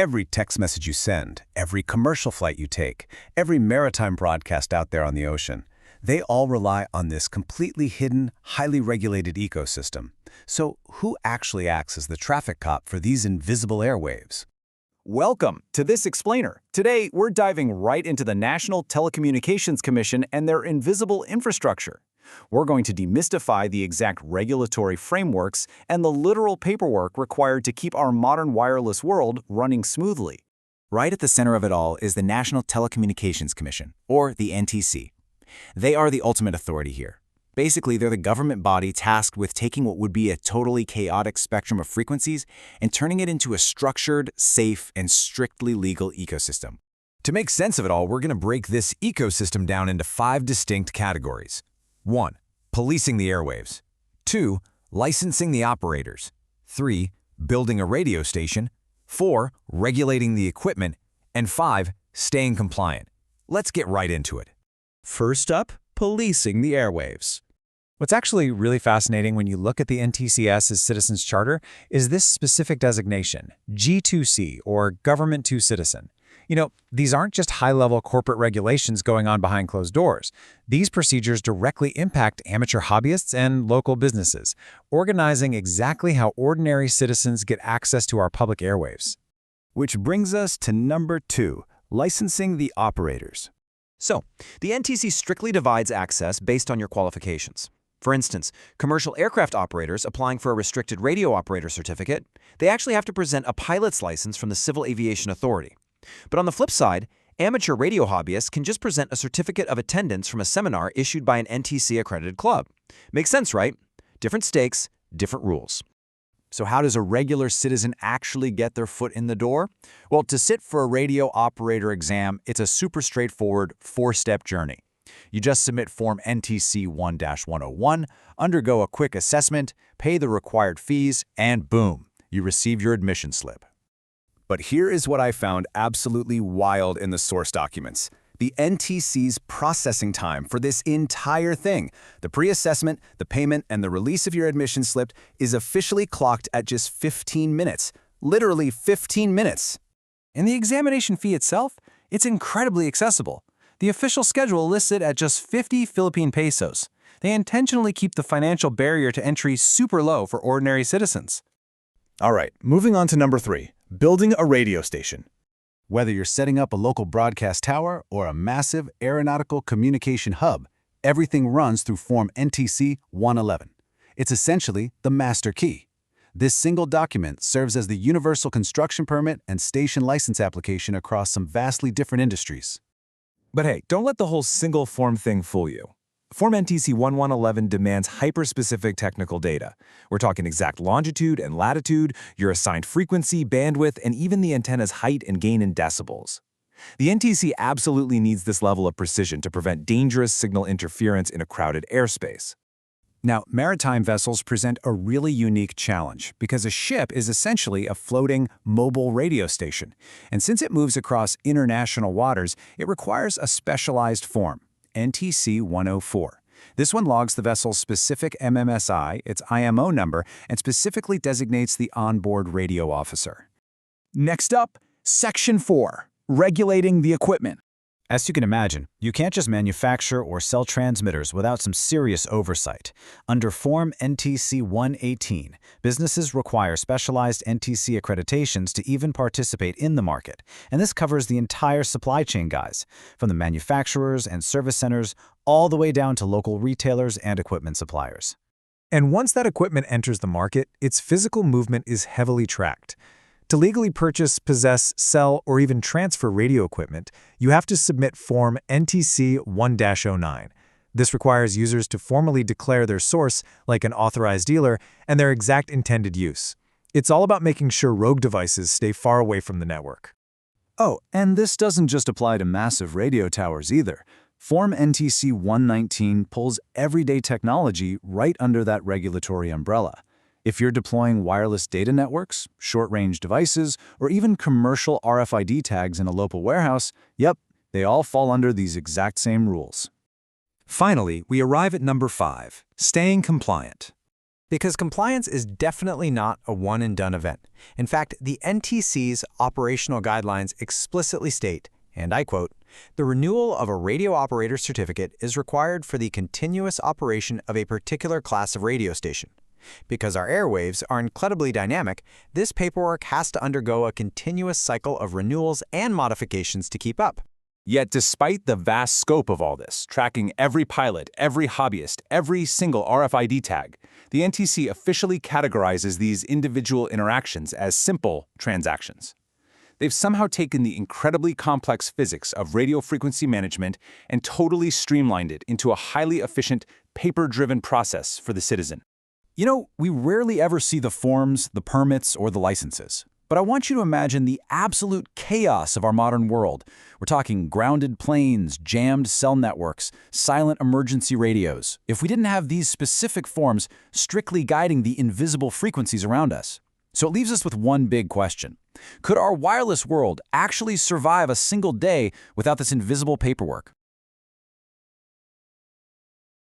Every text message you send, every commercial flight you take, every maritime broadcast out there on the ocean, they all rely on this completely hidden, highly regulated ecosystem. So who actually acts as the traffic cop for these invisible airwaves? Welcome to this explainer. Today, we're diving right into the National Telecommunications Commission and their invisible infrastructure. We're going to demystify the exact regulatory frameworks and the literal paperwork required to keep our modern wireless world running smoothly. Right at the center of it all is the National Telecommunications Commission, or the NTC. They are the ultimate authority here. Basically, they're the government body tasked with taking what would be a totally chaotic spectrum of frequencies and turning it into a structured, safe, and strictly legal ecosystem. To make sense of it all, we're going to break this ecosystem down into 5 distinct categories. 1. Policing the airwaves. 2. Licensing the operators. 3. Building a radio station. 4. Regulating the equipment. And 5. Staying compliant. Let's get right into it. First up, policing the airwaves. What's actually really fascinating when you look at the NTCS's Citizens Charter is this specific designation, G2C, or Government to Citizen. These aren't just high-level corporate regulations going on behind closed doors. These procedures directly impact amateur hobbyists and local businesses, organizing exactly how ordinary citizens get access to our public airwaves. Which brings us to number 2, licensing the operators. So, the NTC strictly divides access based on your qualifications. For instance, commercial aircraft operators applying for a restricted radio operator certificate, they actually have to present a pilot's license from the Civil Aviation Authority. But on the flip side, amateur radio hobbyists can just present a certificate of attendance from a seminar issued by an NTC-accredited club. Makes sense, right? Different stakes, different rules. So how does a regular citizen actually get their foot in the door? Well, to sit for a radio operator exam, it's a super straightforward 4-step journey. You just submit Form NTC 1-101, undergo a quick assessment, pay the required fees, and boom, you receive your admission slip. But here is what I found absolutely wild in the source documents. The NTC's processing time for this entire thing, the pre-assessment, the payment, and the release of your admission slip, is officially clocked at just 15 minutes. Literally 15 minutes. And the examination fee itself, it's incredibly accessible. The official schedule lists it at just 50 Philippine pesos. They intentionally keep the financial barrier to entry super low for ordinary citizens. All right, moving on to number 3, building a radio station. Whether you're setting up a local broadcast tower or a massive aeronautical communication hub, everything runs through Form NTC 111. It's essentially the master key. This single document serves as the universal construction permit and station license application across some vastly different industries. But hey, don't let the whole single form thing fool you. Form NTC 1111 demands hyper-specific technical data. We're talking exact longitude and latitude, your assigned frequency, bandwidth, and even the antenna's height and gain in decibels. The NTC absolutely needs this level of precision to prevent dangerous signal interference in a crowded airspace. Now, maritime vessels present a really unique challenge because a ship is essentially a floating, mobile radio station. And since it moves across international waters, it requires a specialized form, NTC 104. This one logs the vessel's specific MMSI, its IMO number, and specifically designates the onboard radio officer. Next up, Section 4, regulating the equipment. As you can imagine, you can't just manufacture or sell transmitters without some serious oversight. Under Form NTC 118, businesses require specialized NTC accreditations to even participate in the market, and this covers the entire supply chain, guys, from the manufacturers and service centers all the way down to local retailers and equipment suppliers. And once that equipment enters the market, its physical movement is heavily tracked. To legally purchase, possess, sell, or even transfer radio equipment, you have to submit Form NTC 1-09. This requires users to formally declare their source, like an authorized dealer, and their exact intended use. It's all about making sure rogue devices stay far away from the network. Oh, and this doesn't just apply to massive radio towers either. Form NTC 119 pulls everyday technology right under that regulatory umbrella. If you're deploying wireless data networks, short-range devices, or even commercial RFID tags in a local warehouse, yep, they all fall under these exact same rules. Finally, we arrive at number 5, staying compliant. Because compliance is definitely not a one-and-done event. In fact, the NTC's operational guidelines explicitly state, and I quote, "The renewal of a radio operator certificate is required for the continuous operation of a particular class of radio station. Because our airwaves are incredibly dynamic, this paperwork has to undergo a continuous cycle of renewals and modifications to keep up." Yet despite the vast scope of all this, tracking every pilot, every hobbyist, every single RFID tag, the NTC officially categorizes these individual interactions as simple transactions. They've somehow taken the incredibly complex physics of radio frequency management and totally streamlined it into a highly efficient, paper-driven process for the citizen. You know, we rarely ever see the forms, the permits, or the licenses. But I want you to imagine the absolute chaos of our modern world. We're talking grounded planes, jammed cell networks, silent emergency radios. If we didn't have these specific forms strictly guiding the invisible frequencies around us. So it leaves us with one big question. Could our wireless world actually survive a single day without this invisible paperwork?